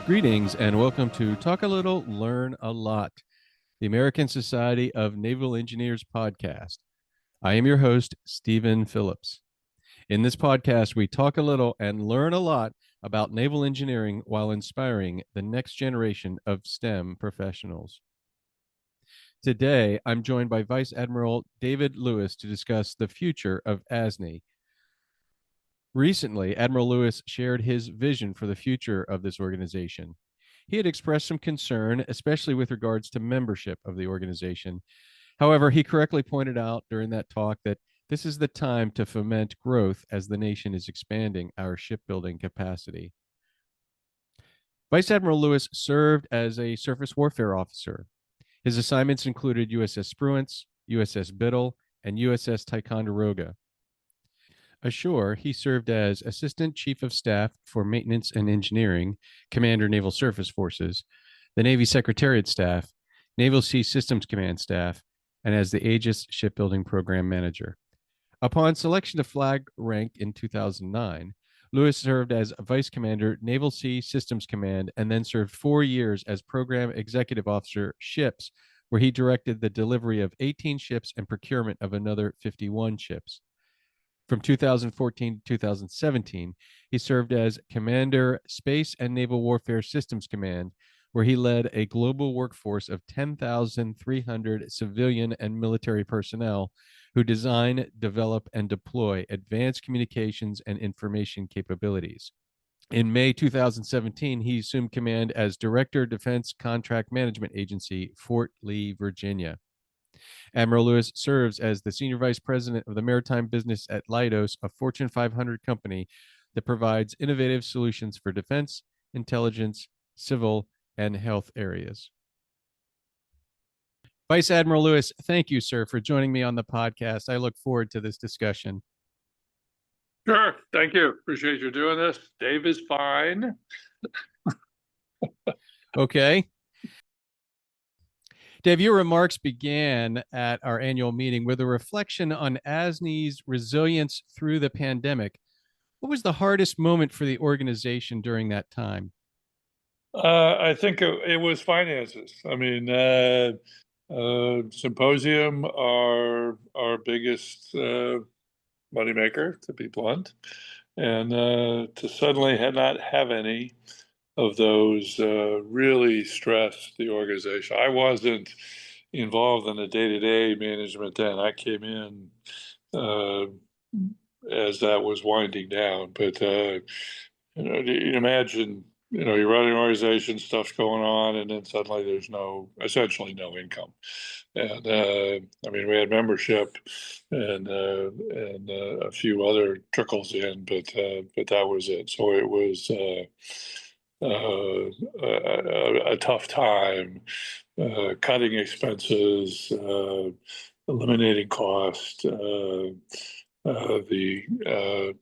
Greetings and welcome to Talk a Little, Learn a Lot, the American Society of Naval Engineers podcast. I am your host, Stephen Phillips. In this podcast, we talk a little and learn a lot about naval engineering while inspiring the next generation of STEM professionals. Today, I'm joined by Vice Admiral David Lewis to discuss the future of ASNE. Recently, Admiral Lewis shared his vision for the future of this organization. He had expressed some concern, especially with regards to membership of the organization. However, he correctly pointed out during that talk that this is the time to foment growth as the nation is expanding our shipbuilding capacity. Vice Admiral Lewis served as a surface warfare officer. His assignments included USS Spruance, USS Biddle, and USS Ticonderoga. Ashore, he served as Assistant Chief of Staff for Maintenance and Engineering, Commander Naval Surface Forces, the Navy Secretariat Staff, Naval Sea Systems Command Staff, and as the Aegis Shipbuilding Program Manager. Upon selection to flag rank in 2009, Lewis served as Vice Commander, Naval Sea Systems Command, and then served 4 years as Program Executive Officer, Ships, where he directed the delivery of 18 ships and procurement of another 51 ships. From 2014 to 2017, he served as Commander, Space and Naval Warfare Systems Command, where he led a global workforce of 10,300 civilian and military personnel who design, develop, and deploy advanced communications and information capabilities. In May 2017, he assumed command as Director, Defense Contract Management Agency, Fort Lee, Virginia. Admiral Lewis serves as the Senior Vice President of the Maritime Business at Leidos, a Fortune 500 company that provides innovative solutions for defense, intelligence, civil, and health areas. Vice Admiral Lewis, thank you, sir, for joining me on the podcast. I look forward to this discussion. Sure. Thank you. Appreciate you doing this. Dave is fine. Okay. Dave, your remarks began at our annual meeting with a reflection on ASNE's resilience through the pandemic. What was the hardest moment for the organization during that time? I think it was finances. I mean, Symposium, our biggest moneymaker, to be blunt, and to suddenly not have any of those really stressed the organization. I wasn't involved in the day-to-day management then. I came in as that was winding down. But you imagine, you're running an organization, stuff's going on, and then suddenly there's essentially no income. And I mean, we had membership and a few other trickles in, but that was it. So it was a tough time, cutting expenses, eliminating cost. The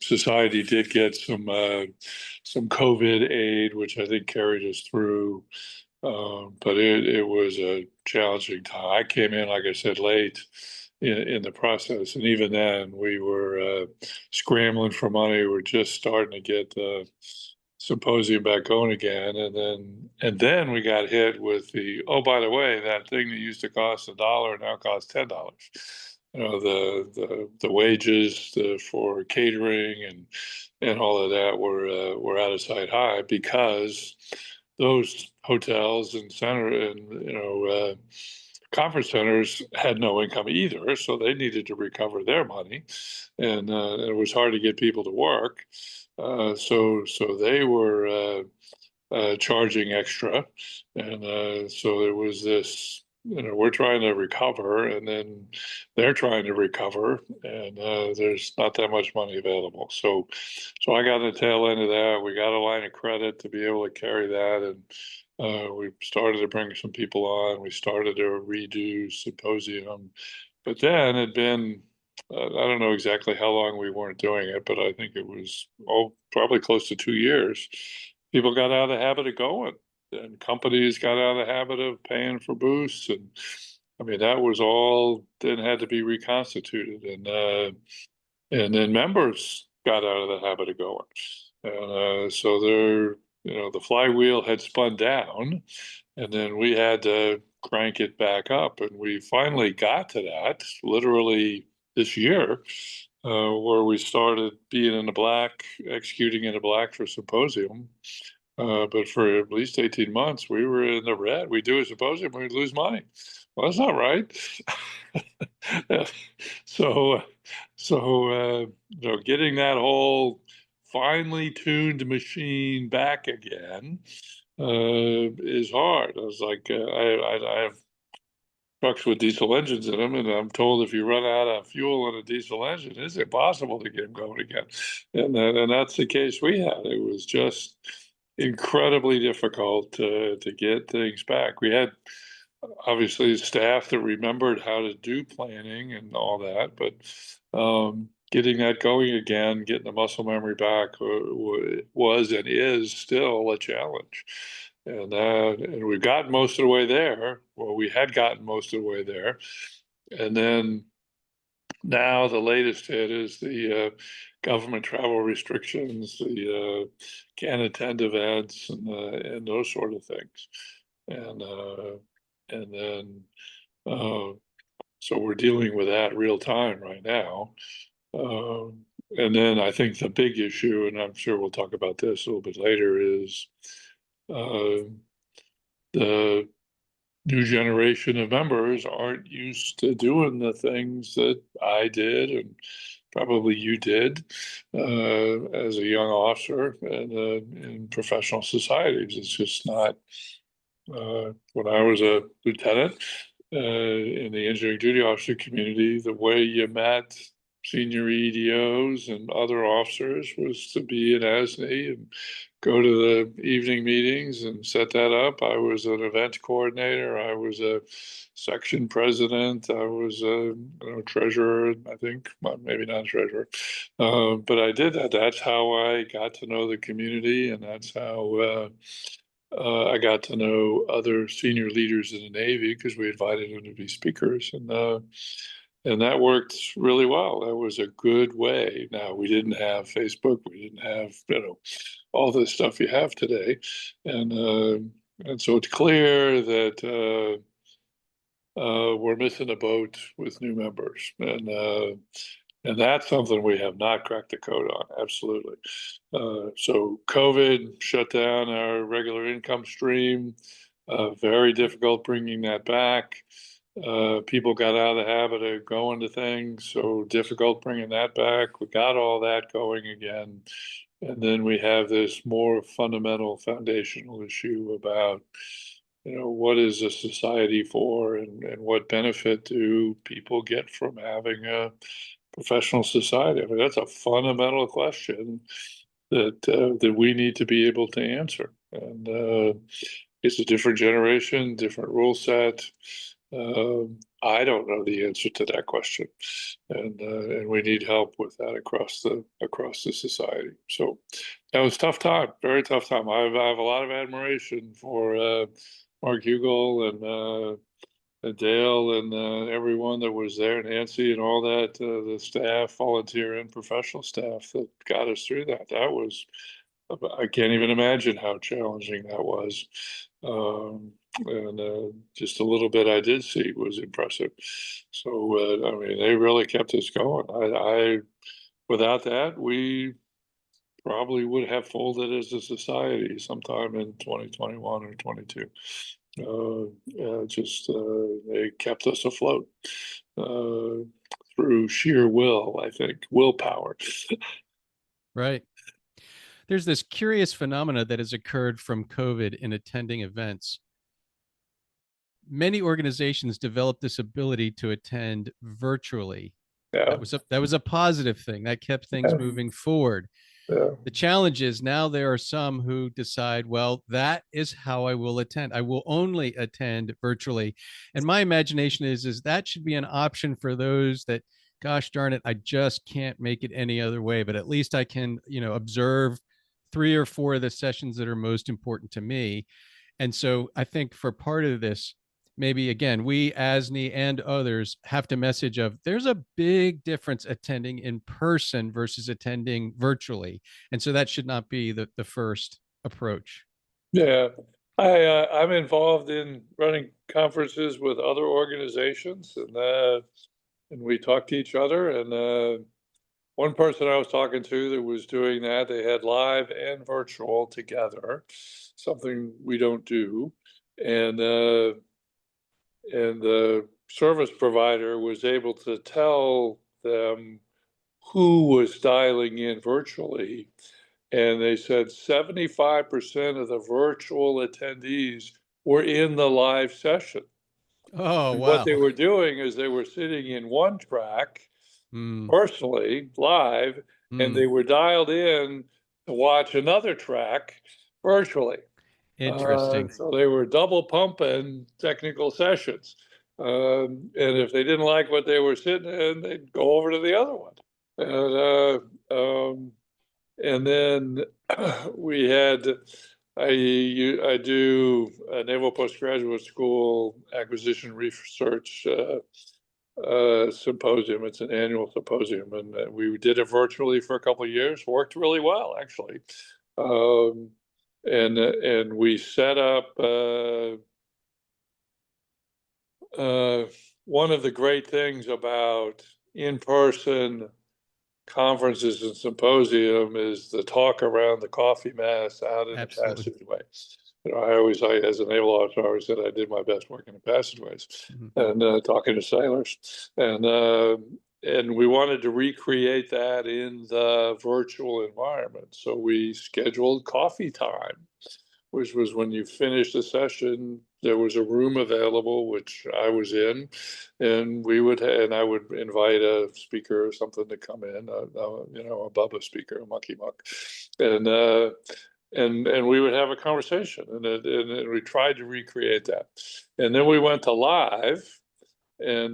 society did get some COVID aid, which I think carried us through, but it was a challenging time. I came in, like I said, late in the process, and even then we were scrambling for money. We're just starting to get the Symposium back going again, and then we got hit with oh, by the way, that thing that used to cost $1 now costs $10. The wages for catering and all of that were out of sight high, because those hotels and conference centers had no income either, so they needed to recover their money, and it was hard to get people to work. So they were charging extra, and so there was this. We're trying to recover, and then they're trying to recover, and there's not that much money available. So I got on the tail end of that. We got a line of credit to be able to carry that, and we started to bring some people on. We started to redo Symposium, but then it'd been I don't know exactly how long we weren't doing it, but I think it was probably close to 2 years. People got out of the habit of going, and companies got out of the habit of paying for booths, and I mean that was all then had to be reconstituted, and then members got out of the habit of going, and so the flywheel had spun down, and then we had to crank it back up. And we finally got to that literally this year, where we started being in the black, executing in the black for symposium. But for at least 18 months, we were in the red. We do a symposium, we'd lose money. Well, that's not right. So, getting that whole finely tuned machine back again is hard. I was like, I have trucks with diesel engines in them, and I'm told if you run out of fuel in a diesel engine, it's impossible to get them going again. And that's the case we had. It was just incredibly difficult to get things back. We had obviously staff that remembered how to do planning and all that, but getting that going again, getting the muscle memory back was and is still a challenge. And we've gotten most of the way there. Well, we had gotten most of the way there. And then now the latest hit is the government travel restrictions, the can attend events, and those sort of things. And then so we're dealing with that real time right now. And then I think the big issue, and I'm sure we'll talk about this a little bit later, is the new generation of members aren't used to doing the things that I did and probably you did as a young officer and in professional societies. It's just not. When I was a lieutenant in the engineering duty officer community, the way you met senior EDOs and other officers was to be an ASNE and go to the evening meetings and set that up. I was an event coordinator. I was a section president. I was a treasurer, I think, well, maybe not a treasurer. But I did that. That's how I got to know the community, and that's how I got to know other senior leaders in the Navy because we invited them to be speakers, and that worked really well. That was a good way. Now, we didn't have Facebook, we didn't have all the stuff you have today, and so it's clear that we're missing a boat with new members, and that's something we have not cracked the code on. Absolutely. So COVID shut down our regular income stream. Very difficult bringing that back. People got out of the habit of going to things, so difficult bringing that back. We got all that going again. And then we have this more fundamental foundational issue about, what is a society for, and what benefit do people get from having a professional society? I mean, that's a fundamental question that we need to be able to answer. And it's a different generation, different rule set. I don't know the answer to that question, and we need help with that across the society. So that was a tough time, very tough time. I have a lot of admiration for Mark Hugel and Dale and everyone that was there, Nancy and all that, the staff, volunteer and professional staff that got us through that. That was, I can't even imagine how challenging that was. And just a little bit I did see was impressive. So, I mean, they really kept us going. Without that, we probably would have folded as a society sometime in 2021 or 22. They kept us afloat through sheer will, I think, willpower. Right. There's this curious phenomena that has occurred from COVID in attending events. Many organizations developed this ability to attend virtually. Yeah. That was a positive thing that kept things moving forward. Yeah. The challenge is now there are some who decide, well, that is how I will attend. I will only attend virtually. And my imagination is that should be an option for those that, gosh darn it, I just can't make it any other way, but at least I can, observe 3 or 4 of the sessions that are most important to me. And so I think for part of this, maybe again, we ASNE and others have to message of there's a big difference attending in person versus attending virtually. And so that should not be the first approach. Yeah, I'm involved in running conferences with other organizations, and we talk to each other. And one person I was talking to that was doing that, they had live and virtual together, something we don't do. And the service provider was able to tell them who was dialing in virtually. And they said 75% of the virtual attendees were in the live session. Oh, And what they wow. were doing is they were sitting in one track Mm, personally live, and mm, they were dialed in to watch another track virtually. interesting. So they were double pumping technical sessions. And if they didn't like what they were sitting in, they'd go over to the other one. And then we had, I do a Naval Postgraduate School Acquisition Research symposium. It's an annual symposium, and we did it virtually for a couple of years. Worked really well, actually. Um, and we set up one of the great things about in-person conferences and symposium is the talk around the coffee mess out in the Absolutely. passageway. As a naval officer, I always said I did my best work in the passageways Mhm. and talking to sailors. And we wanted to recreate that in the virtual environment. So we scheduled coffee time, which was when you finished the session, there was a room available, which I was in, and and I would invite a speaker or something to come in, a Bubba speaker, a Monkey Muck, and and we would have a conversation, and we tried to recreate that, and then we went to live, and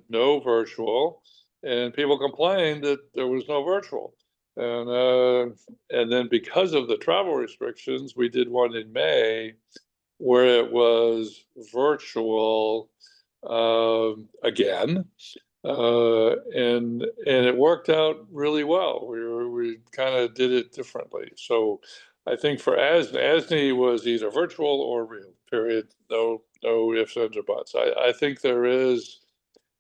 no virtual, and people complained that there was no virtual. And then because of the travel restrictions, we did one in May where it was virtual again, and it worked out really well. We kind of did it differently. So I think for ASNE was either virtual or real. Period. No ifs ands or buts. I think there is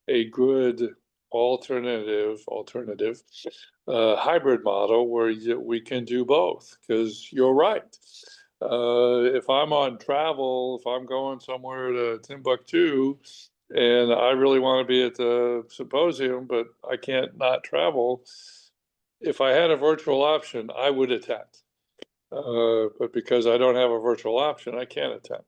a good alternative hybrid model where we can do both, because you're right. If I'm on travel, if I'm going somewhere to Timbuktu and I really want to be at the symposium, but I can't not travel, if I had a virtual option, I would attend. But because I don't have a virtual option, I can't attend.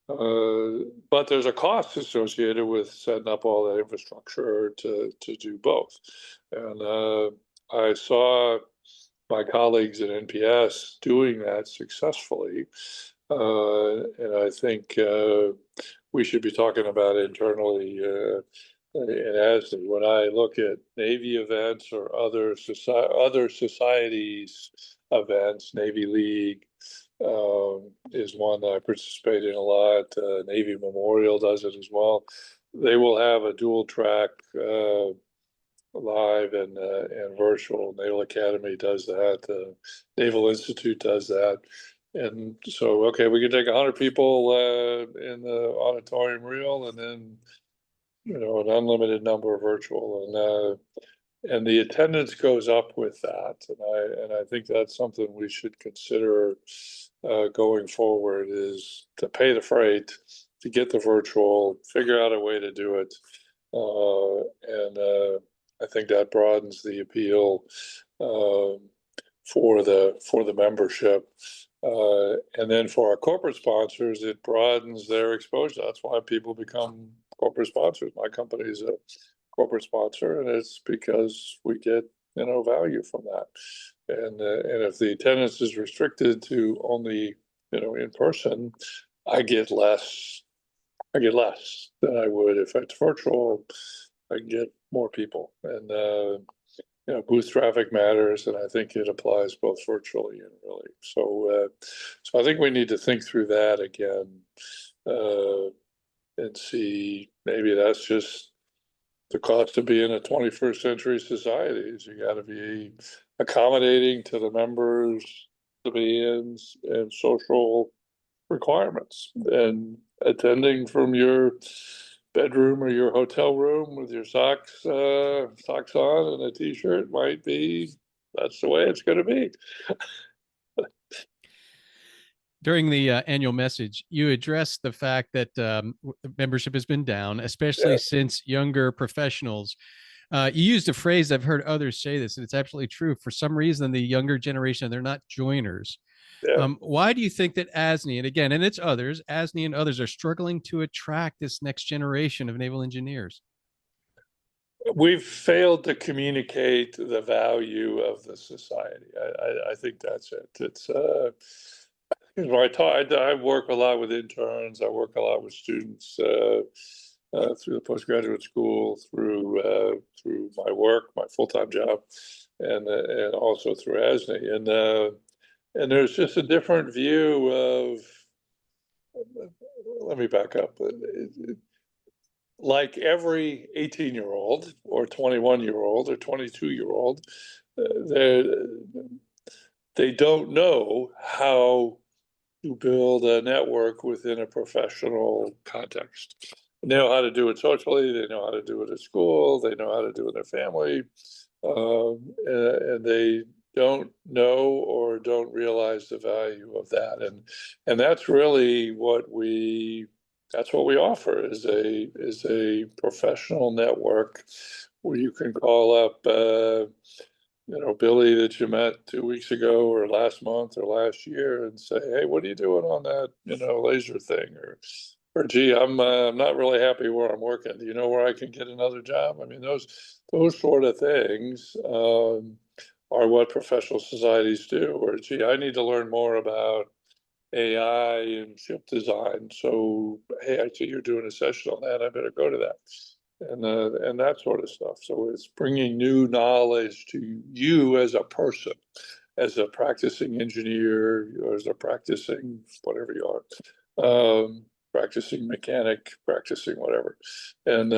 But there's a cost associated with setting up all that infrastructure to do both. And I saw my colleagues at NPS doing that successfully. And I think we should be talking about it internally in ASNE. When I look at Navy events or other societies events, Navy League is one that I participate in a lot. Navy Memorial does it as well. They will have a dual track live and virtual. Naval Academy does that. Naval Institute does that. And so, okay, we can take 100 people in the auditorium reel, and then an unlimited number of virtual, and the attendance goes up with that. And I think that's something we should consider going forward, is to pay the freight to get the virtual, figure out a way to do it, and I think that broadens the appeal for the membership. And then for our corporate sponsors, it broadens their exposure. That's why people become corporate sponsors. My company is a corporate sponsor, and it's because we get value from that. And if the attendance is restricted to only in person, I get less. I get less than I would if it's virtual. I can get more people, and booth traffic matters, and I think it applies both virtually and really. So I think we need to think through that again, uh, and see, maybe that's just the cost of being a 21st century society. Is you got to be accommodating to the members and social requirements, and attending from your bedroom or your hotel room with your socks on and a t-shirt might be, that's the way it's going to be. During the annual message, you addressed the fact that membership has been down, especially Yeah, since younger professionals. You used a phrase, I've heard others say this, and it's absolutely true. For some reason, the younger generation, they're not joiners. yeah. Why do you think that ASNE, and again, and it's others, ASNE and others are struggling to attract this next generation of naval engineers? We've failed to communicate the value of the society. I think that's it. It's I work a lot with interns. I work a lot with students through the postgraduate school, through my work, my full-time job, and also through ASNE. And there's just a different view of. Let me back up. Like every 18-year-old or 21-year-old or 22-year-old, they don't know how to build a network within a professional context. They know how to do it socially, they know how to do it at school, they know how to do it in their family, and they don't know or don't realize the value of that. And that's really that's what we offer, is a professional network where you can call up Billy that you met 2 weeks ago or last month or last year and say, hey, what are you doing on that, laser thing? Or gee, I'm not really happy where I'm working. Do you know where I can get another job? I mean, those sort of things are what professional societies do. Or gee, I need to learn more about AI and ship design. So, hey, I see you're doing a session on that. I better go to that. And that sort of stuff. So it's bringing new knowledge to you as a person, as a practicing engineer, or as a practicing whatever you are, practicing mechanic, practicing whatever. And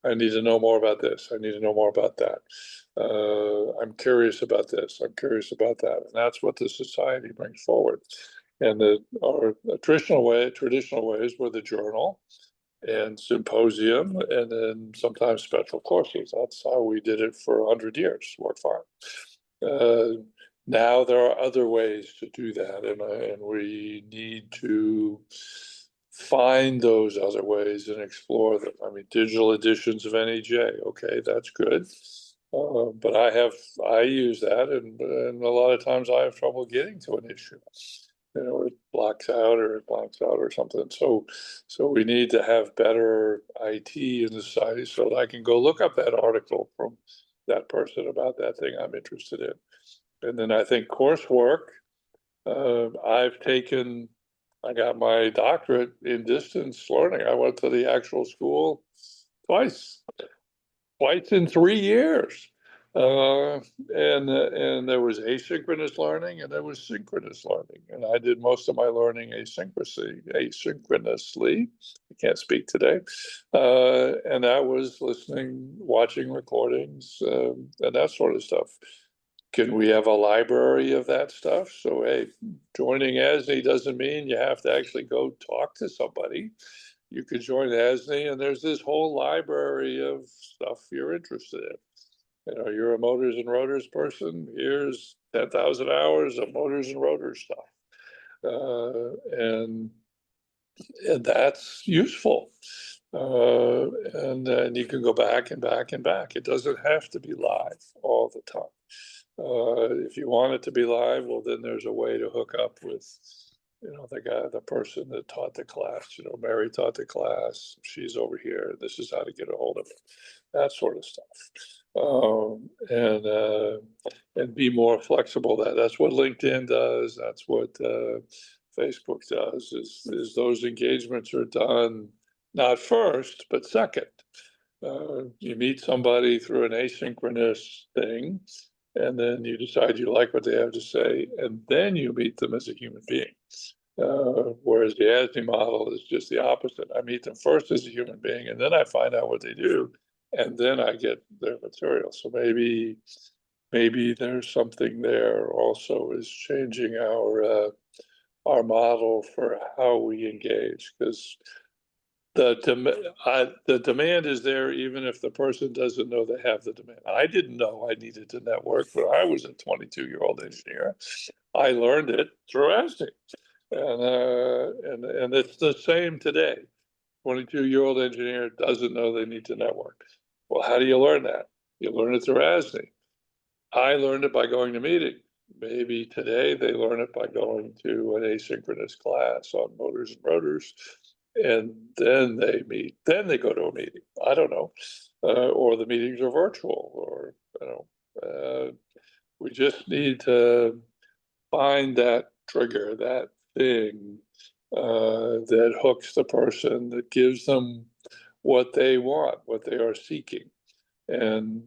I need to know more about this. I need to know more about that. I'm curious about this. I'm curious about that. And that's what the society brings forward. And our traditional ways were the journal and symposium, and then sometimes special courses. That's how we did it for 100 years. Worked fine. Now there are other ways to do that, and we need to find those other ways and explore them. I mean, digital editions of NEJ, okay, that's good. But I use that, and a lot of times I have trouble getting to an issue. It blocks out or it blanks out or something. So we need to have better IT in the society so that I can go look up that article from that person about that thing I'm interested in. And then I think coursework, I got my doctorate in distance learning. I went to the actual school twice in 3 years. And there was asynchronous learning and there was synchronous learning. And I did most of my learning asynchronously. I can't speak today. And that was listening, watching recordings, and that sort of stuff. Can we have a library of that stuff? So, hey, joining ASNE doesn't mean you have to actually go talk to somebody. You could join ASNE, and there's this whole library of stuff you're interested in. You're a motors and rotors person. Here's 10,000 hours of motors and rotors stuff, and that's useful. And you can go back and back and back. It doesn't have to be live all the time. If you want it to be live, well, then there's a way to hook up with, the person that taught the class. Mary taught the class. She's over here. This is how to get a hold of it. That sort of stuff. And be more flexible. That's what LinkedIn does. That's what Facebook does. Is those engagements are done not first but second. You meet somebody through an asynchronous thing, and then you decide you like what they have to say, and then you meet them as a human being. Whereas the ASNE model is just the opposite. I meet them first as a human being, and then I find out what they do, and then I get their material. So maybe maybe there's something there also is changing our model for how we engage, because the demand is there even if the person doesn't know they have the demand. I didn't know I needed to network when I was a 22-year-old engineer. I learned it through ASNE, and it's the same today. 22-year-old engineer doesn't know they need to network. Well, how do you learn that? You learn it through ASNE. I learned it by going to meetings. Maybe today they learn it by going to an asynchronous class on motors and rotors, and then they meet. Then they go to a meeting. I don't know, or the meetings are virtual, or we just need to find that trigger, that thing that hooks the person, that gives them what they want, what they are seeking. And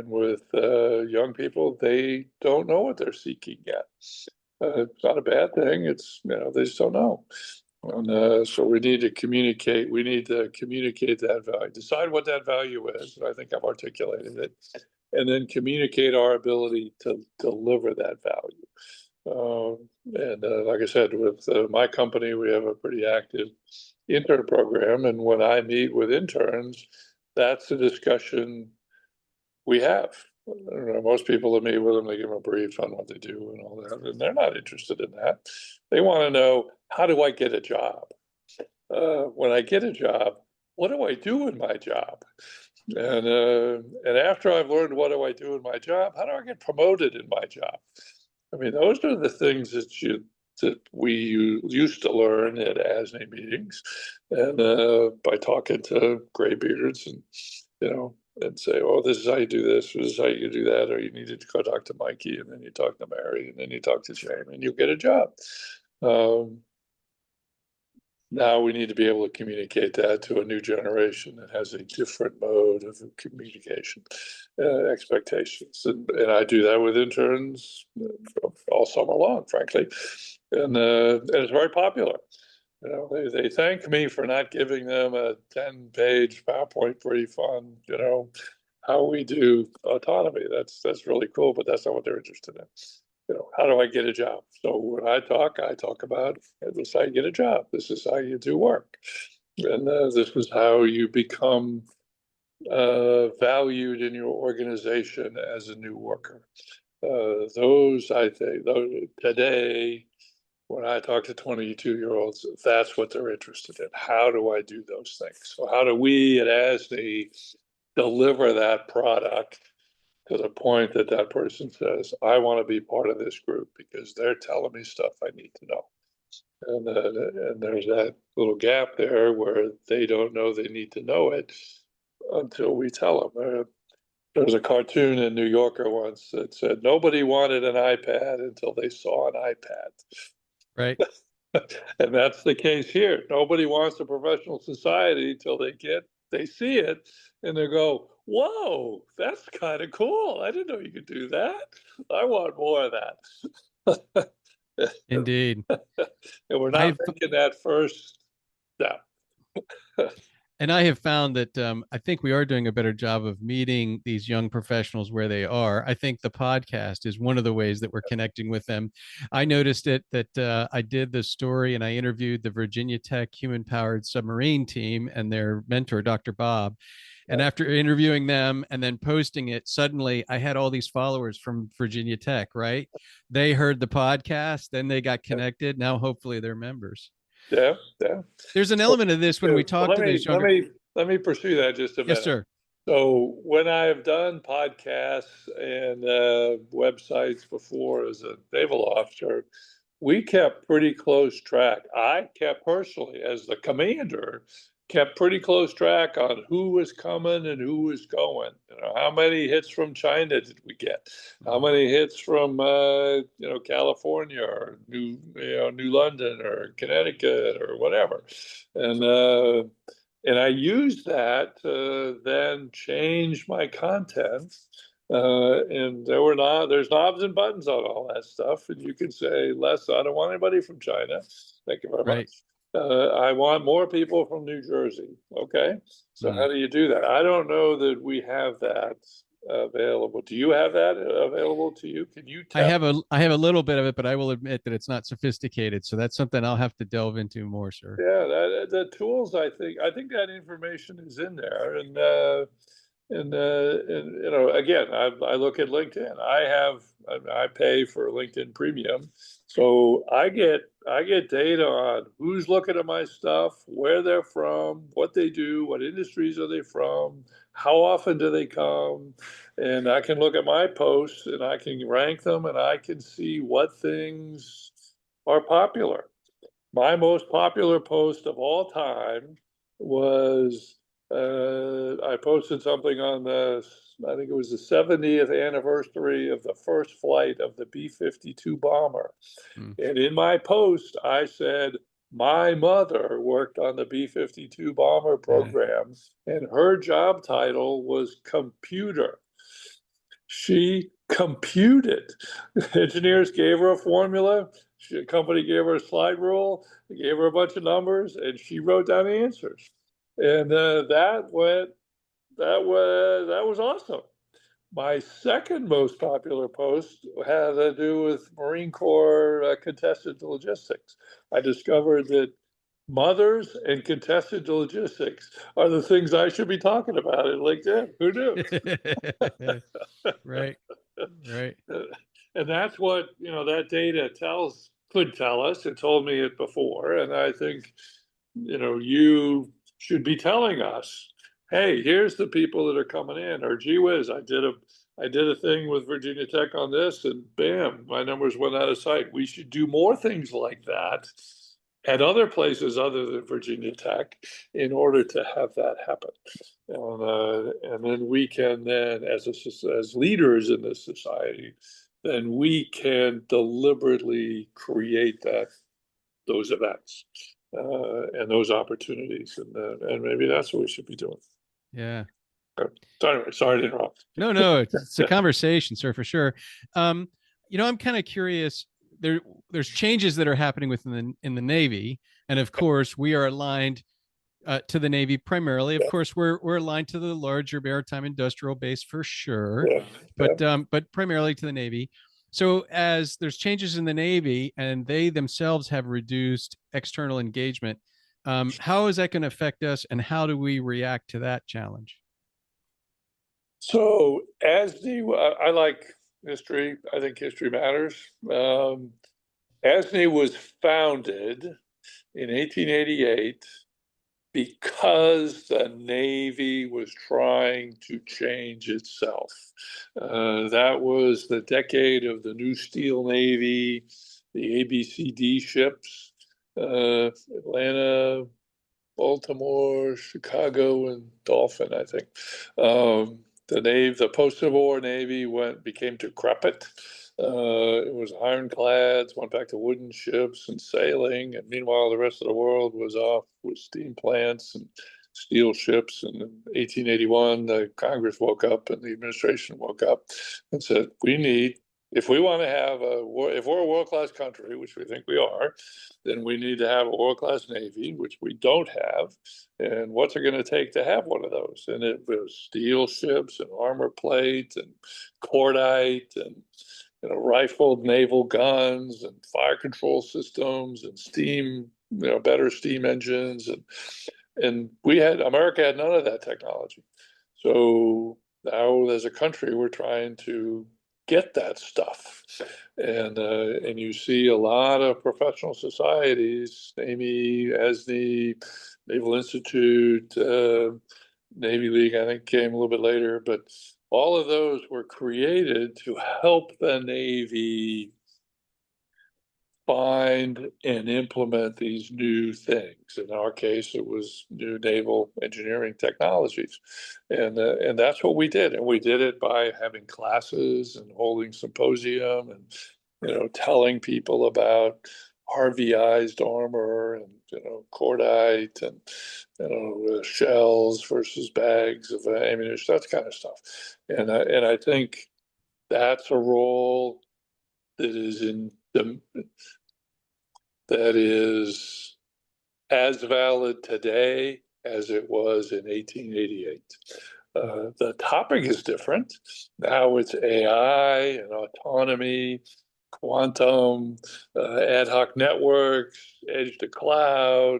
with young people, they don't know what they're seeking yet. It's not a bad thing. It's, they just don't know. And so we need to communicate. We need to communicate that value, decide what that value is. And I think I've articulated it, and then communicate our ability to deliver that value. And like I said, with my company, we have a pretty active intern program. And when I meet with interns, that's a discussion we have. Most people that meet with them, they give them a brief on what they do and all that, and they're not interested in that. They want to know, how do I get a job? When I get a job, what do I do in my job? And after I've learned what do I do in my job, how do I get promoted in my job? I mean, those are the things that we used to learn at ASNE meetings, and by talking to graybeards, and and say, oh, this is how you do this, this is how you do that, or you needed to go talk to Mikey, and then you talk to Mary, and then you talk to Shane, and you get a job. Now we need to be able to communicate that to a new generation that has a different mode of communication, expectations. And I do that with interns all summer long, frankly. And it's very popular. They thank me for not giving them a 10-page PowerPoint brief on, how we do autonomy. That's really cool, but that's not what they're interested in. How do I get a job? So when I talk about, this is how you get a job. This is how you do work. And this is how you become valued in your organization as a new worker. I think, today, when I talk to 22-year-olds, that's what they're interested in. How do I do those things? So how do we at ASNE deliver that product to the point that that person says, I want to be part of this group because they're telling me stuff I need to know. And there's that little gap there where they don't know they need to know it until we tell them. There was a cartoon in New Yorker once that said, nobody wanted an iPad until they saw an iPad. Right. And that's the case here. Nobody wants a professional society until they see it, and they go, whoa, that's kind of cool. I didn't know you could do that. I want more of that. Indeed. And we're not making that first step. And I have found that I think we are doing a better job of meeting these young professionals where they are. I think the podcast is one of the ways that we're connecting with them. I noticed that I did the story and I interviewed the Virginia Tech Human Powered Submarine team and their mentor, Dr. Bob. And after interviewing them and then posting it, suddenly I had all these followers from Virginia Tech, right? They heard the podcast, then they got connected. Now, hopefully, they're members. Yeah. There's an element of this when we talk to these younger. Let me pursue that just a minute. Yes, sir. So when I have done podcasts and websites before as a naval officer, we kept pretty close track. I kept personally, as the commander, kept pretty close track on who was coming and who was going. How many hits from China did we get? How many hits from California or New London or Connecticut or whatever? And I used that to then change my content. And there's knobs and buttons on all that stuff. And you can say, less, I don't want anybody from China. Thank you very much. I want more people from New Jersey. Okay. So how do you do that? I don't know that we have that available. Do you have that available to you? Can you tell? I have a little bit of it, but I will admit that it's not sophisticated. So that's something I'll have to delve into more, sir. Yeah, the tools. I think that information is in there, and you know, again, I look at LinkedIn. I pay for LinkedIn Premium, so I get data on who's looking at my stuff, where they're from, what they do, what industries are they from, how often do they come, and I can look at my posts and I can rank them and I can see what things are popular. My most popular post of all time was I posted something on I think it was the 70th anniversary of the first flight of the B-52 bomber. Mm. And in my post, I said, my mother worked on the B-52 bomber program, and her job title was computer. She computed. Engineers gave her a formula. A company gave her a slide rule. They gave her a bunch of numbers, and she wrote down the answers. And that was awesome. My second most popular post had to do with Marine Corps contested logistics. I discovered that mothers and contested logistics are the things I should be talking about in LinkedIn. Who knew? Right. Right. And that's what, you know, that data could tell us. It told me it before. And I think, you know, you should be telling us, hey, here's the people that are coming in, or gee whiz, I did a thing with Virginia Tech on this, and bam, my numbers went out of sight. We should do more things like that at other places other than Virginia Tech in order to have that happen. And then we can then, as leaders in this society, then we can deliberately create those events and those opportunities, and maybe that's what we should be doing. Yeah. So anyway, sorry to interrupt. No, it's a conversation, sir, for sure. You know, I'm kind of curious. There's changes that are happening in the Navy, and of course, we are aligned to the Navy primarily. Of Yeah, course, we're aligned to the larger maritime industrial base for sure, yeah, yeah. but primarily to the Navy. So as there's changes in the Navy and they themselves have reduced external engagement, how is that going to affect us, and how do we react to that challenge? So I like history. I think history matters. ASNE was founded in 1888 because the Navy was trying to change itself. That was the decade of the New Steel Navy, the ABCD ships, Atlanta, Baltimore, Chicago, and Dolphin, I think. The post-Civil War Navy became decrepit. It was ironclads, went back to wooden ships and sailing, and meanwhile the rest of the world was off with steam plants and steel ships. And in 1881, the Congress woke up and the administration woke up and said, if we want to have if we're a world-class country, which we think we are, then we need to have a world-class Navy, which we don't have. And what's it going to take to have one of those? And it was steel ships and armor plate and cordite and, you know, rifled naval guns and fire control systems and steam, you know, better steam engines, and America had none of that technology. So now as a country, we're trying to get that stuff. And you see a lot of professional societies, Navy, ASNE, Naval Institute, Navy League, I think came a little bit later, but all of those were created to help the Navy find and implement these new things. In our case, it was new naval engineering technologies, and that's what we did. And we did it by having classes and holding symposium, and, you know, telling people about RVized armor and, you know, cordite and, you know, shells versus bags of ammunition, that kind of stuff. And I think that's a role that is in the that is as valid today as it was in 1888. The topic is different. Now it's AI and autonomy, quantum, ad hoc networks, edge to cloud,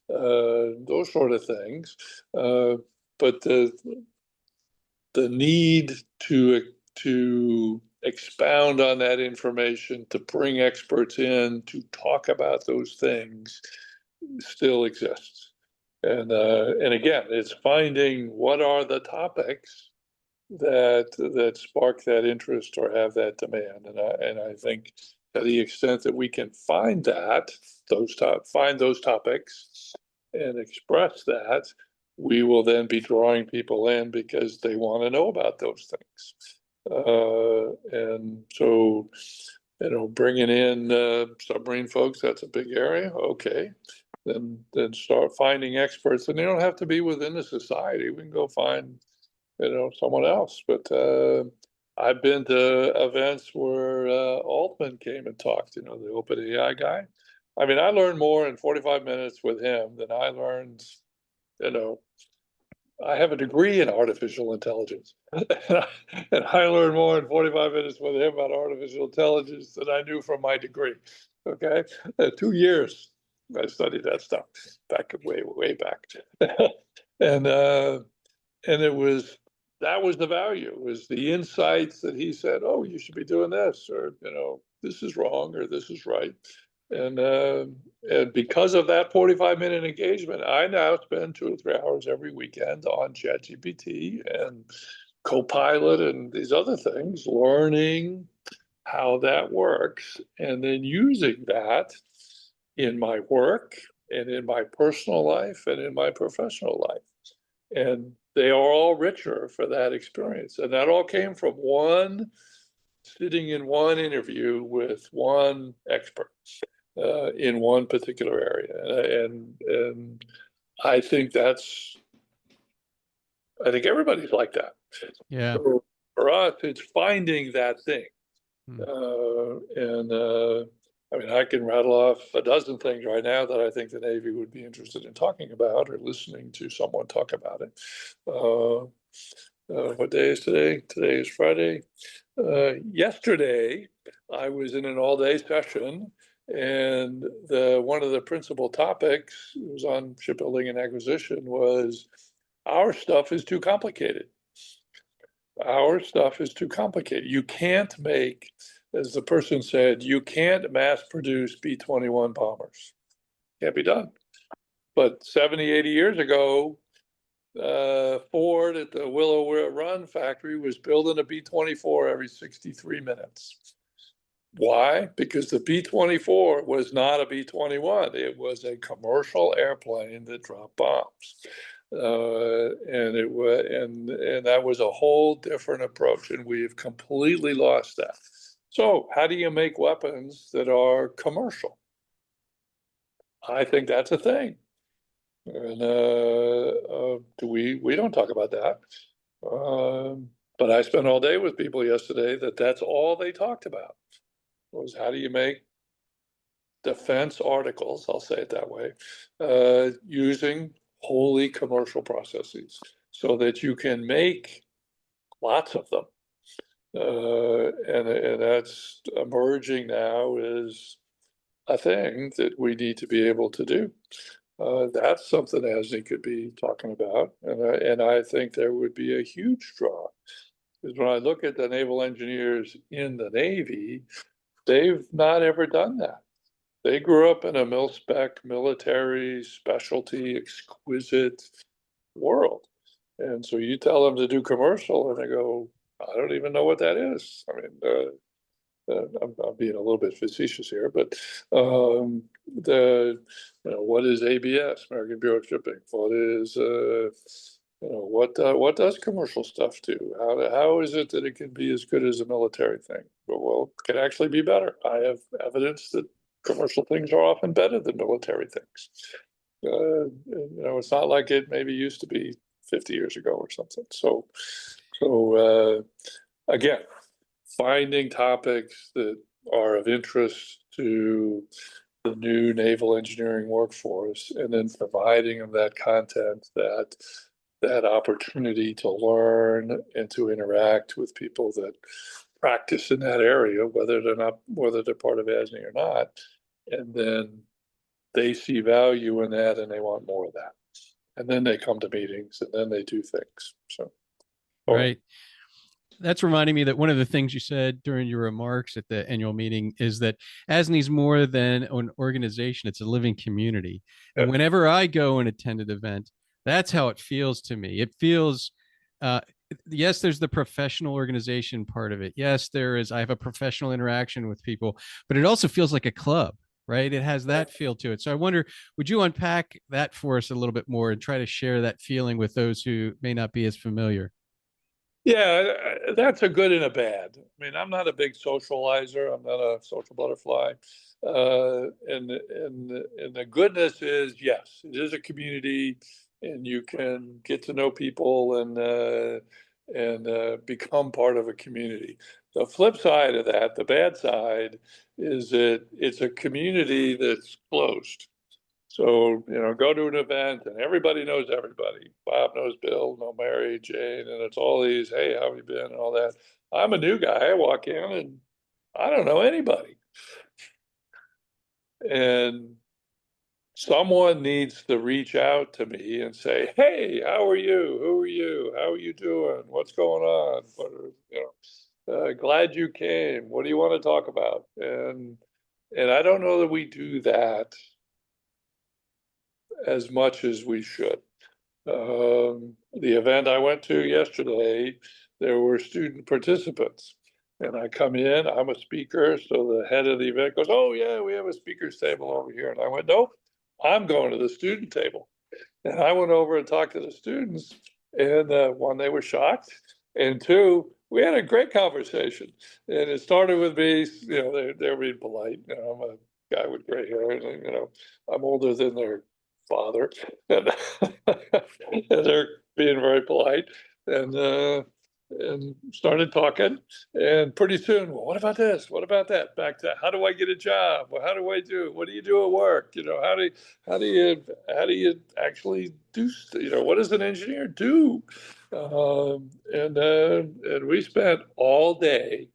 those sort of things. But the need to expound on that information, to bring experts in to talk about those things, still exists. And again, it's finding what are the topics that spark that interest or have that demand. And I think to the extent that we can find those topics and express that, we will then be drawing people in because they want to know about those things. And so, bringing in submarine folks, that's a big area. Okay. Then start finding experts, and they don't have to be within the society. We can go find, someone else. But I've been to events where Altman came and talked, the OpenAI guy. I mean, I learned more in 45 minutes with him than I learned, I have a degree in artificial intelligence. And I learned more in 45 minutes with him about artificial intelligence than I knew from my degree. Okay. 2 years I studied that stuff back way back. and that was the value, was the insights that he said, oh, you should be doing this, or this is wrong, or this is right. And because of that 45-minute engagement, I now spend 2 or 3 hours every weekend on ChatGPT and Copilot and these other things, learning how that works, and then using that in my work and in my personal life and in my professional life. And they are all richer for that experience. And that all came from sitting in one interview with one expert in one particular area. And I think everybody's like that. Yeah. So for us, it's finding that thing. I mean, I can rattle off a dozen things right now that I think the Navy would be interested in talking about or listening to someone talk about it. What day is today? Today is Friday. Yesterday, I was in an all-day session, and one of the principal topics, it was on shipbuilding and acquisition, was our stuff is too complicated. Our stuff is too complicated. You can't make, as the person said, you can't mass produce B-21 bombers. Can't be done. But 70, 80 years ago, Ford at the Willow Run factory was building a B-24 every 63 minutes. Why? Because the B-24 was not a B-21. It was a commercial airplane that dropped bombs. And that was a whole different approach, and we've completely lost that. So how do you make weapons that are commercial? I think that's a thing. And we don't talk about that. But I spent all day with people yesterday that's all they talked about, was how do you make defense articles, I'll say it that way, using wholly commercial processes so that you can make lots of them. And that's emerging now as a thing that we need to be able to do. That's something ASNE could be talking about. And I think there would be a huge draw. Because when I look at the naval engineers in the Navy, they've not ever done that. They grew up in a mil-spec, military, specialty, exquisite world. And so you tell them to do commercial, and they go, I don't even know what that is. I mean, I'm being a little bit facetious here, but what is ABS, American Bureau of Shipping? What is what does commercial stuff do? How is it that it can be as good as a military thing? Well, it can actually be better. I have evidence that commercial things are often better than military things. It's not like it maybe used to be 50 years ago or something. So again, finding topics that are of interest to the new naval engineering workforce, and then providing them that content that that opportunity to learn and to interact with people that practice in that area, whether they're part of ASNE or not, and then they see value in that and they want more of that. And then they come to meetings and then they do things. So, Right. That's reminding me that one of the things you said during your remarks at the annual meeting is that ASNE is more than an organization, it's a living community. And yeah. whenever I go and attend an event, that's how it feels to me. It feels, uh, yes, there's the professional organization part of it. Yes, I have a professional interaction with people, but it also feels like a club, right? It has that feel to it. So I wonder, would you unpack that for us a little bit more and try to share that feeling with those who may not be as familiar? Yeah, that's a good and a bad. I mean, I'm not a big socializer. I'm not a social butterfly. And the goodness is, yes, it is a community, and you can get to know people and become part of a community. The flip side of that, the bad side, is that it's a community that's closed. So, go to an event and everybody knows everybody. Bob knows Bill, know Mary, Jane, and it's all these, hey, how have you been, and all that. I'm a new guy. I walk in and I don't know anybody. And someone needs to reach out to me and say, hey, how are you? Who are you? How are you doing? What's going on? Glad you came. What do you want to talk about? And I don't know that we do that as much as we should. The event I went to yesterday, there were student participants. And I come in, I'm a speaker. So the head of the event goes, oh, yeah, we have a speaker's table over here. And I went, nope, I'm going to the student table. And I went over and talked to the students. And one, they were shocked. And two, we had a great conversation. And it started with me, they're being polite. I'm a guy with gray hair, and, I'm older than their father. And, and they're being very polite. And started talking, and pretty soon, well, what about this? What about that? Back to how do I get a job? Well, how do I do? What do you do at work? How do you actually do? What does an engineer do? And we spent all day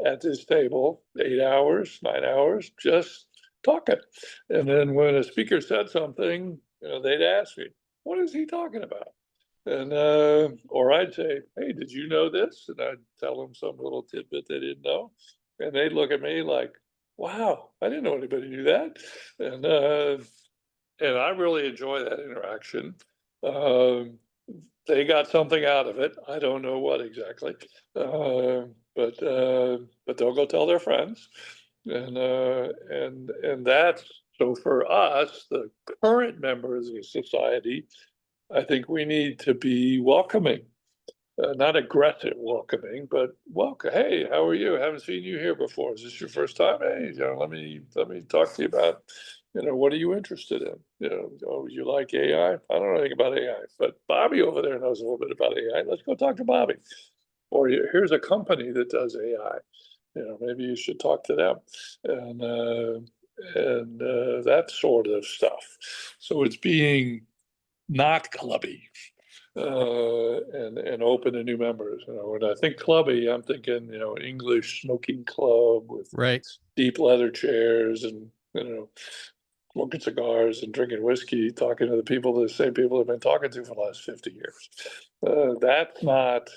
at this table, 8 hours, 9 hours, just talking. And then when a speaker said something, they'd ask me, "What is he talking about?" And or I'd say, hey, did you know this? And I'd tell them some little tidbit they didn't know. And they'd look at me like, wow, I didn't know anybody knew that. And I really enjoy that interaction. Um, they got something out of it. I don't know what exactly. But they'll go tell their friends. And that's so for us, the current members of the society, I think we need to be welcoming, not aggressive welcoming, but welcome. Hey, how are you? I haven't seen you here before. Is this your first time? Hey, let me talk to you about, what are you interested in? Oh, you like AI? I don't know anything about AI, but Bobby over there knows a little bit about AI. Let's go talk to Bobby. Or here's a company that does AI. Maybe you should talk to them, and that sort of stuff. So it's being not clubby, and open to new members. When I think clubby, I'm thinking, English smoking club with Right. deep leather chairs and, smoking cigars and drinking whiskey, talking to the same people I've been talking to for the last 50 years. That's not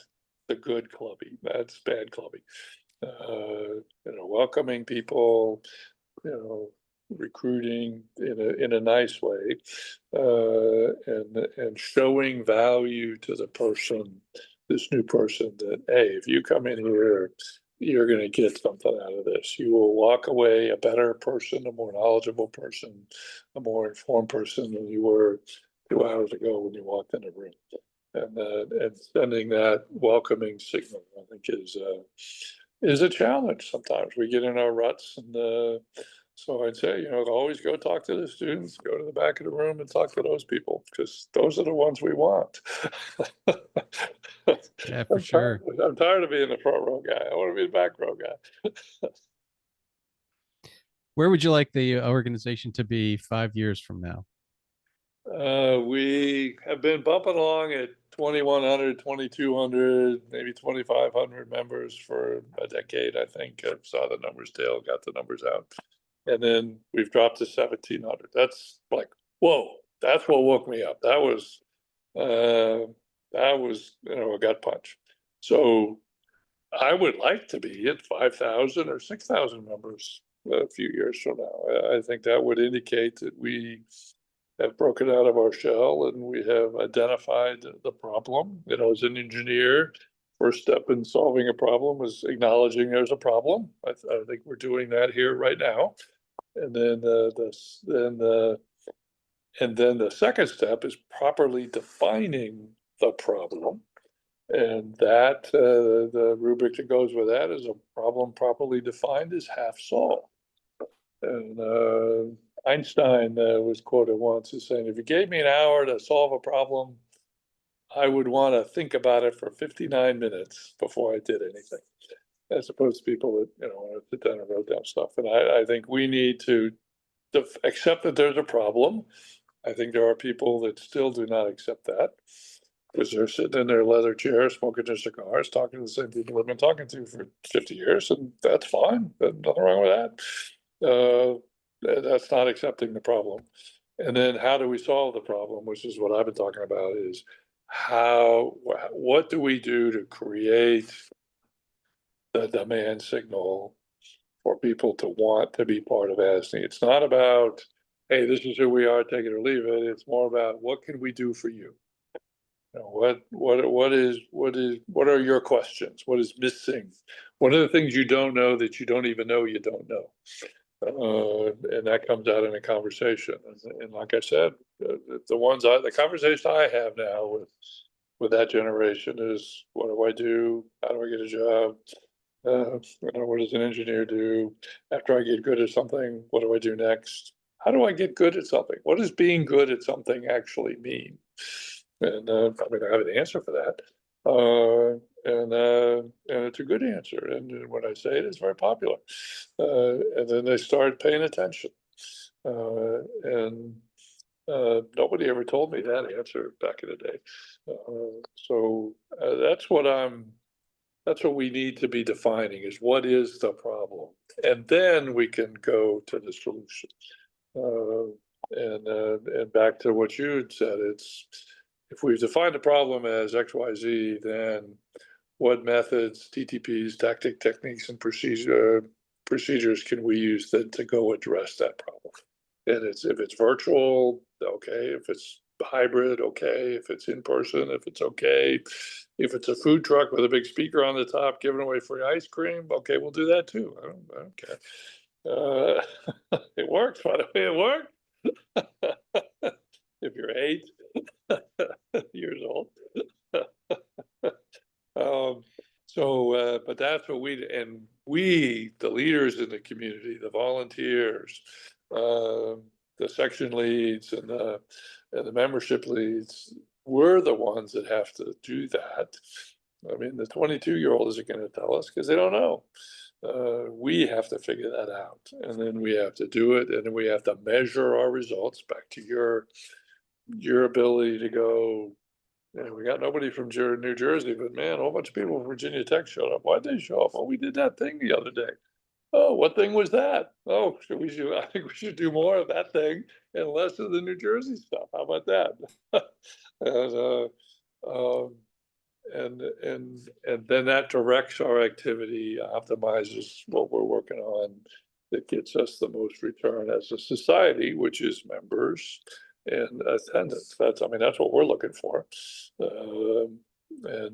the good clubby. That's bad clubby. Welcoming people, you know, recruiting in a nice way, and showing value to the person, this new person, that hey, if you come in here, you're going to get something out of this. You will walk away a better person, a more knowledgeable person, a more informed person than you were 2 hours ago when you walked in the room. And sending that welcoming signal, I think, is a challenge. Sometimes we get in our ruts, and so I'd say, always go talk to the students, go to the back of the room and talk to those people, because those are the ones we want. Yeah, for sure. I'm tired of being the front row guy. I want to be the back row guy. Where would you like the organization to be 5 years from now? We have been bumping along at 2,100, 2,200, maybe 2,500 members for a decade, I think. I saw the numbers, Dale got the numbers out. And then we've dropped to 1,700. That's like, whoa, that's what woke me up. A gut punch. So I would like to be at 5,000 or 6,000 members a few years from now. I think that would indicate that we have broken out of our shell and we have identified the problem. As an engineer, first step in solving a problem is acknowledging there's a problem. I think we're doing that here right now. And then the second step is properly defining the problem. And that the rubric that goes with that is a problem properly defined is half solved. And Einstein was quoted once as saying, if you gave me an hour to solve a problem, I would want to think about it for 59 minutes before I did anything, as opposed to people that, want to sit down and wrote down stuff. And I think we need to accept that there's a problem. I think there are people that still do not accept that because they're sitting in their leather chairs, smoking their cigars, talking to the same people they've been talking to for 50 years, and that's fine. There's nothing wrong with that. That's not accepting the problem. And then how do we solve the problem, which is what I've been talking about, is what do we do to create the demand signal for people to want to be part of ASNE? It's not about, hey, this is who we are, take it or leave it. It's more about what can we do for you? What are your questions? What is missing? What are the things you don't know that you don't even know you don't know? And that comes out in a conversation. And like I said, the conversation I have now with that generation is, what do I do? How do I get a job? What does an engineer do? After I get good at something, what do I do next? How do I get good at something? What does being good at something actually mean? And I have an answer for that. And it's a good answer. And when I say it, it's very popular. And then they start paying attention. And nobody ever told me that answer back in the day. So that's what we need to be defining, is what is the problem? And then we can go to the solution. And back to what you had said, it's, if we've defined the problem as XYZ, then what methods, TTPs, techniques, and procedures can we use to go address that problem? And if it's virtual, okay. If it's hybrid, okay. If it's in person, if it's okay. If it's a food truck with a big speaker on the top giving away free ice cream, okay, we'll do that too. I don't care. It works, by the way, it worked. If you're 8 years old. But that's what we, the leaders in the community, the volunteers, the section leads and the membership leads, we're the ones that have to do that. I mean, the 22-year-old isn't going to tell us because they don't know. We have to figure that out, and then we have to do it, and then we have to measure our results. Back to your ability to go, we got nobody from New Jersey, but man, a whole bunch of people from Virginia Tech showed up. Why'd they show up? Oh, we did that thing the other day. Oh, what thing was that? Oh, I think we should do more of that thing and less of the New Jersey stuff. How about that? and then that directs our activity, optimizes what we're working on, that gets us the most return as a society, which is members and attendance. That's what we're looking for. And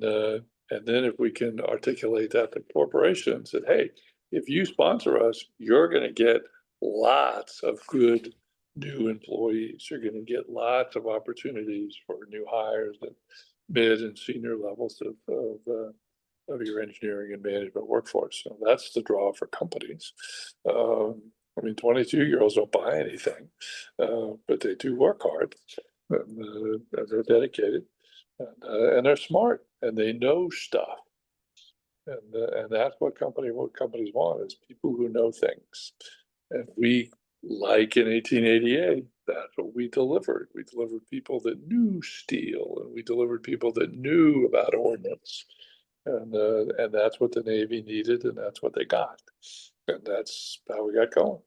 then if we can articulate that to corporations, that, hey, if you sponsor us, you're going to get lots of good new employees. You're going to get lots of opportunities for new hires at mid and senior levels of your engineering and management workforce. So that's the draw for companies. 22-year-olds don't buy anything, but they do work hard. And they're dedicated, and they're smart, and they know stuff. And that's what companies want, is people who know things. And we, like in 1888, that's what we delivered. We delivered people that knew steel, and we delivered people that knew about ordnance. And that's what the Navy needed, and that's what they got. And that's how we got going.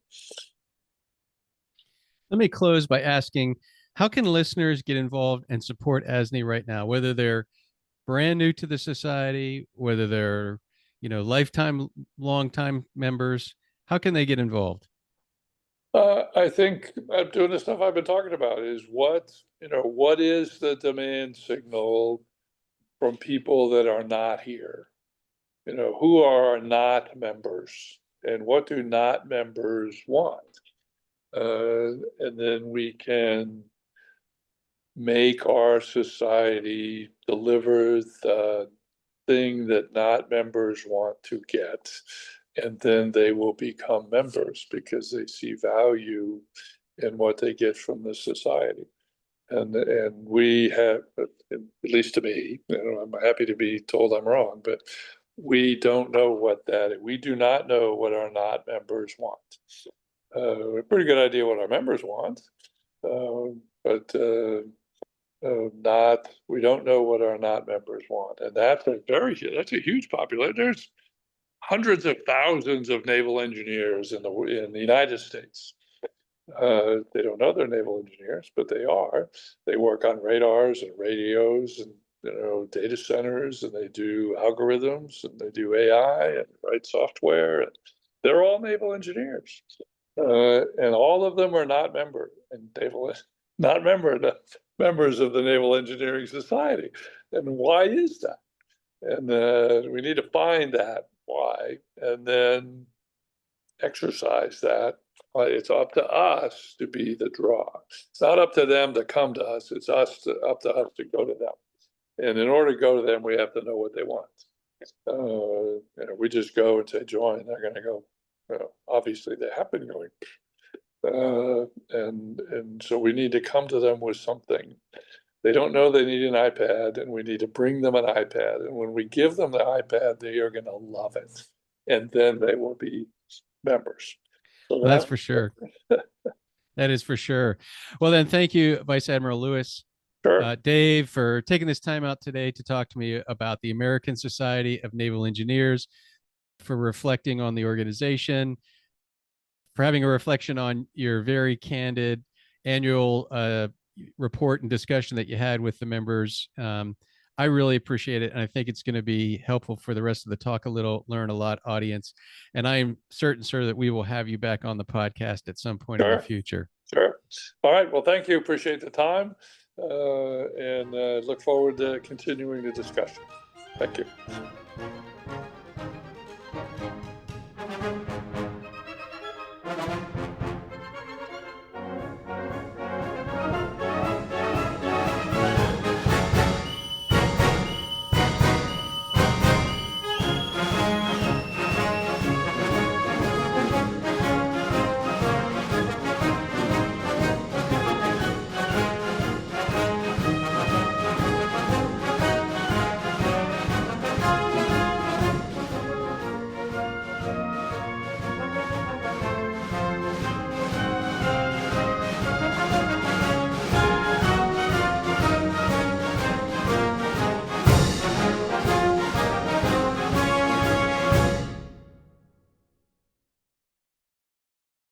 Let me close by asking, how can listeners get involved and support ASNE right now, whether they're brand new to the society, whether they're, lifetime, long time members? How can they get involved? I think I'm doing the stuff I've been talking about is what is the demand signal from people that are not here? Who are not members, and what do not members want? And then we can make our society deliver the thing that not members want to get, and then they will become members because they see value in what they get from the society. And we have, at least to me, I'm happy to be told I'm wrong, but we don't know what that is. We do not know what our not members want. We have a pretty good idea what our members want, but we don't know what our not members want, and that's a huge population. There's hundreds of thousands of naval engineers in the United States. They don't know they're naval engineers, but they are. They work on radars and radios and data centers, and they do algorithms, and they do AI and write software. And they're all naval engineers, and all of them are not members of the Naval Engineering Society. And why is that? And we need to find that why, and then exercise that. It's up to us to be the draw. It's not up to them to come to us. It's up to us to go to them. And in order to go to them, we have to know what they want. We just go and say join. They're going to go. Obviously, they have been going. And so we need to come to them with something. They don't know they need an iPad, and we need to bring them an iPad. And when we give them the iPad, they are going to love it, and then they will be members. So Well, that's for sure. That is for sure. Well, then, thank you, Vice Admiral Lewis. Sure. Dave, for taking this time out today to talk to me about the American Society of Naval Engineers, for reflecting on the organization, for having a reflection on your very candid annual report and discussion that you had with the members. I really appreciate it, and I think it's going to be helpful for the rest of the Talk a Little, Learn a Lot audience. And I am certain, sir, that we will have you back on the podcast at some point in the future. Sure. All right. Well, thank you. Appreciate the time, and look forward to continuing the discussion. Thank you.